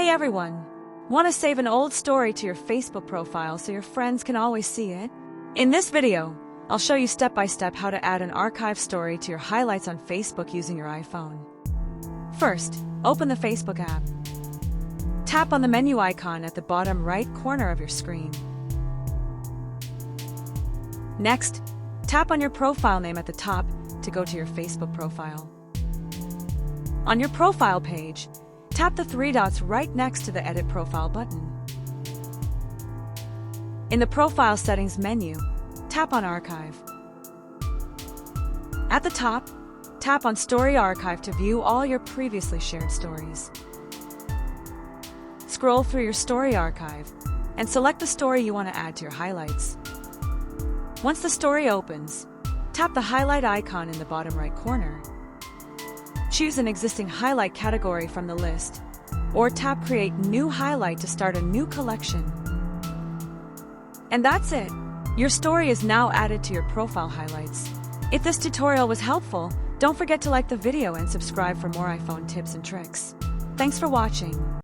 Hey everyone! Want to save an old story to your Facebook profile so your friends can always see it? In this video, I'll show you step by step how to add an archive story to your highlights on Facebook using your iPhone. First, open the Facebook app. Tap on the menu icon at the bottom right corner of your screen. Next, tap on your profile name at the top to go to your Facebook profile. On your profile page, tap the three dots right next to the Edit Profile button. In the Profile Settings menu, tap on Archive. At the top, tap on Story Archive to view all your previously shared stories. Scroll through your story archive and select the story you want to add to your highlights. Once the story opens, tap the highlight icon in the bottom right corner. Choose an existing highlight category from the list, or tap Create New Highlight to start a new collection. And that's it! Your story is now added to your profile highlights. If this tutorial was helpful, don't forget to like the video and subscribe for more iPhone tips and tricks. Thanks for watching.